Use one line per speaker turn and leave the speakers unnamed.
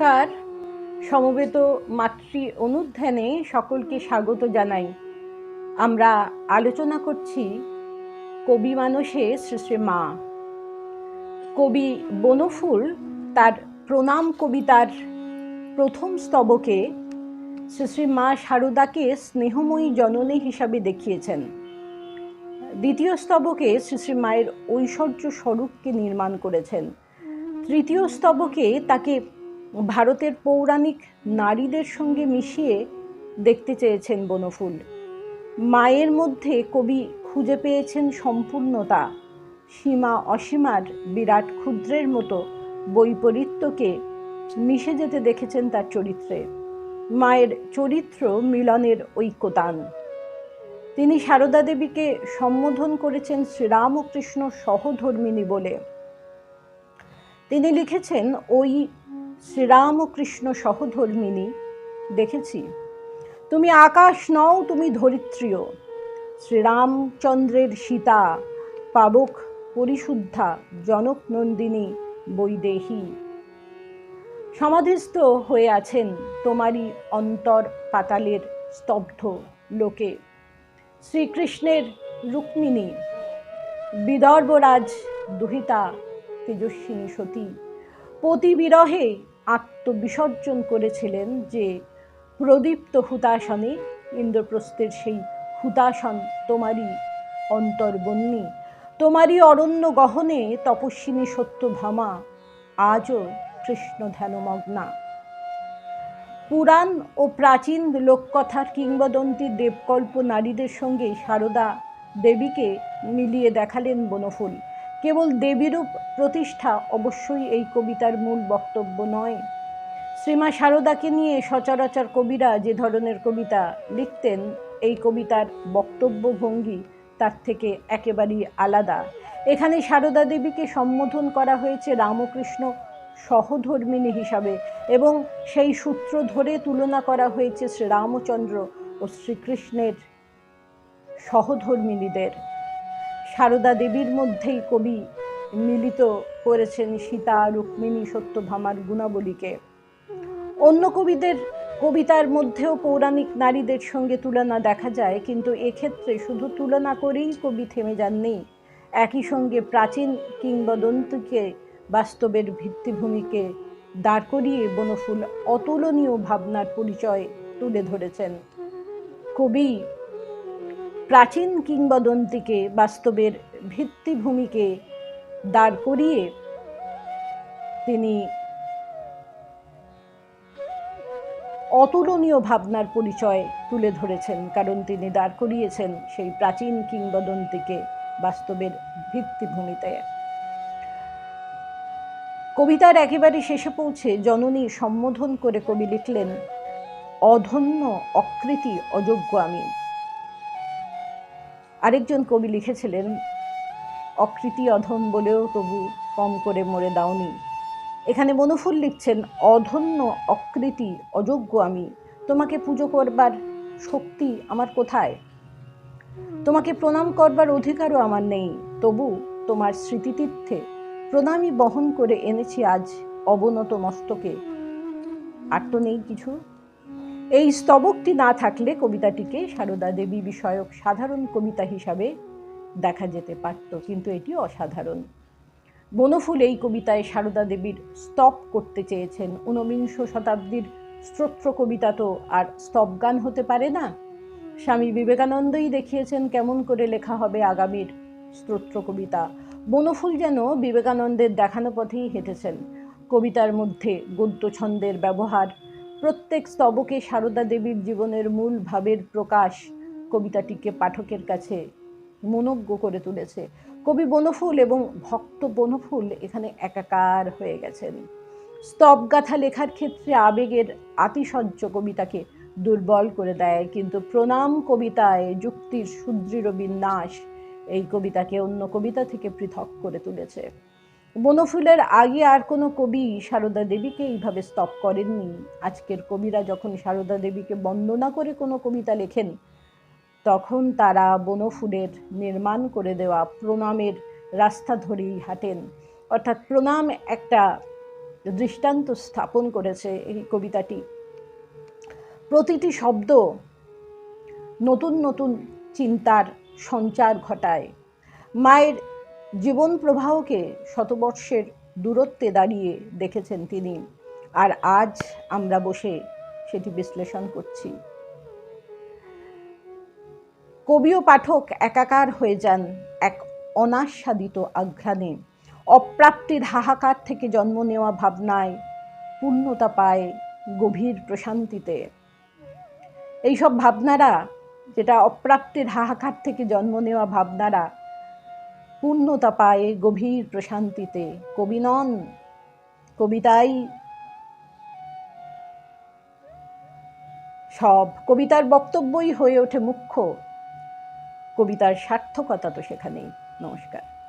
নমস্কার। সমবেত মাতৃ অনুধ্যানে সকলকে স্বাগত জানাই। আমরা আলোচনা করছি কবি মানসে শ্রী শ্রী মা। কবি বনফুল তার প্রণাম কবিতার প্রথম স্তবকে শ্রী শ্রী মা শারদাকে স্নেহময়ী জননী হিসাবে দেখিয়েছেন। দ্বিতীয় স্তবকে শ্রী শ্রী মায়ের ঐশ্বর্য স্বরূপকে নির্মাণ করেছেন। তৃতীয় স্তবকে তাকে ভারতের পৌরাণিক নারীদের সঙ্গে মিশিয়ে দেখতে চেয়েছেন বনফুল। মায়ের মধ্যে কবি খুঁজে পেয়েছেন সম্পূর্ণতা, সীমা অসীমার বিরাট ক্ষুদ্রের মতো বৈপরীত্যকে মিশে যেতে দেখেছেন তার চরিত্রে। মায়ের চরিত্র মিলনের ঐক্যতান। তিনি সারদা দেবীকে সম্বোধন করেছেন শ্রীরামকৃষ্ণ সহধর্মিণী বলে। তিনি লিখেছেন, ওই শ্রীরামকৃষ্ণ সহধর্মিণী দেখেছি, তুমি আকাশ নও, তুমি ধরিত্রীও। শ্রীরামচন্দ্রের সীতা, পাবক পরিশুদ্ধা, জনক নন্দিনী বৈদেহী। সমাধিস্থ হয়ে আছেন তোমারই অন্তর পাতালের স্তব্ধ লোকে। শ্রীকৃষ্ণের রুক্মিণী, বিদর্ভরাজ দুহিতা, তেজস্বিনী সতী পতি বিরহে আত্মবিসর্জন করেছিলেন যে প্রদীপ্ত হুতাসনে। ইন্দ্রপ্রস্থের সেই হুতাসন তোমারই অন্তর্বন্যী, তোমারই অরণ্য গহনে তপস্বিনী সত্যভামা আজও কৃষ্ণ ধ্যানমগ্না। পুরাণ ও প্রাচীন লোককথার কিংবদন্তি দেবকল্প নারীদের সঙ্গে সারদা দেবীকে মিলিয়ে দেখালেন বনফুল। কেবল দেবীরূপ প্রতিষ্ঠা অবশ্যই এই কবিতার মূল বক্তব্য নয়। শ্রীমা সারদাকে নিয়ে সচরাচর কবিরা যে ধরনের কবিতা লিখতেন, এই কবিতার বক্তব্য ভঙ্গি তার থেকে একেবারেই আলাদা। এখানে সারদা দেবীকে সম্বোধন করা হয়েছে রামকৃষ্ণ সহধর্মিণী হিসাবে, এবং সেই সূত্র ধরে তুলনা করা হয়েছে শ্রীরামচন্দ্র ও শ্রীকৃষ্ণের সহধর্মিণীদের। সারদা দেবীর মধ্যেই কবি মিলিত করেছেন সীতা, রুক্মিণী, সত্যভামার গুণাবলীকে। অন্য কবিদের কবিতার মধ্যেও পৌরাণিক নারীদের সঙ্গে তুলনা দেখা যায়, কিন্তু এক্ষেত্রে শুধু তুলনা করেই কবি থেমে যাননি। একই সঙ্গে প্রাচীন কিংবদন্তিকে বাস্তবের ভিত্তিভূমিকে দাঁড় করিয়ে বনফুল অতুলনীয় ভাবনার পরিচয় তুলে ধরেছেন। কবি প্রাচীন কিংবদন্তিকে বাস্তবের ভিত্তিভূমিকে দাঁড় করিয়ে তিনি অতুলনীয় ভাবনার পরিচয় তুলে ধরেছেন, কারণ তিনি দাঁড় করিয়েছেন সেই প্রাচীন কিংবদন্তিকে বাস্তবের ভিত্তিভূমিতে। কবিতার একেবারে শেষে পৌঁছে জননী সম্বোধন করে কবি লিখলেন, অধন্য অকৃতি অযোগ্য আমি। আরেকজন কবি লিখেছিলেন, অকৃতি অধম বলেও তবু কম করে মরে দাওনি। এখানে বনফুল লিখছেন, অধন্য অকৃতি অযোগ্য আমি। তোমাকে পুজো করবার শক্তি আমার কোথায়? তোমাকে প্রণাম করবার অধিকারও আমার নেই। তবু তোমার স্মৃতিতীর্থে প্রণামী বহন করে এনেছি আজ অবনত মস্তকে। আর তো নেই কিছু। এই স্তবকটি না থাকলে কবিতাটিকে সারদা দেবী বিষয়ক সাধারণ কবিতা হিসাবে দেখা যেতে পারত, কিন্তু এটি অসাধারণ। বনফুল এই কবিতায় সারদা দেবীর স্তব করতে চেয়েছেন। ঊনবিংশ শতাব্দীর স্তোত্র কবিতা তো আর স্তবগান হতে পারে না। স্বামী বিবেকানন্দই দেখিয়েছেন কেমন করে লেখা হবে আগামীর স্তোত্র কবিতা। বনফুল যেন বিবেকানন্দের দেখানো পথেই হেঁটেছেন। কবিতার মধ্যে গদ্য ছন্দের ব্যবহার, প্রত্যেক স্তবকে সারদা দেবীর জীবনের মূল ভাবের প্রকাশ কবিতাটিকে পাঠকের কাছে মনোজ্ঞ করে তুলেছে। কবি বনফুল এবং ভক্ত বনফুল এখানে একাকার হয়ে গেছেন। স্তবগাথা লেখার ক্ষেত্রে আবেগের আতিশয্য কবিতাকে দুর্বল করে দেয়, কিন্তু প্রণাম কবিতায় যুক্তির সুদৃঢ় বিন্যাস এই কবিতাকে অন্য কবিতা থেকে পৃথক করে তুলেছে। বনফুলের আগে আর কোনো কবি সারদা দেবীকে এইভাবে স্তব করেননি। আজকের কবিরা যখন সারদা দেবীকে বন্দনা করে কোনো কবিতা লেখেন, তখন তারা বনফুলের নির্মাণ করে দেওয়া প্রণামের রাস্তা ধরেই হাঁটেন। অর্থাৎ প্রণাম একটা দৃষ্টান্ত স্থাপন করেছে এই কবিতাটি। প্রতিটি শব্দ নতুন নতুন চিন্তার সঞ্চার ঘটায়। মায়ের জীবন প্রবাহকে শতবর্ষের দূরত্বে দাঁড়িয়ে দেখেছেন তিনি, আর আজ আমরা বসে সেটি বিশ্লেষণ করছি। কবি ও পাঠক একাকার হয়ে যান এক অনাস্বাদিত আঘ্রাণে। অপ্রাপ্তির হাহাকার থেকে জন্ম নেওয়া ভাবনায় পূর্ণতা পায় গভীর প্রশান্তিতে। এইসব ভাবনারা, যেটা অপ্রাপ্তির হাহাকার থেকে জন্ম নেওয়া ভাবনারা পূর্ণতা পায় গভীর প্রশান্তিতে। কবি নন, কবিতাই সব। কবিতার বক্তব্যই হয়ে ওঠে মুখ্য, কবিতার সার্থকতা তো সেখানেই। নমস্কার।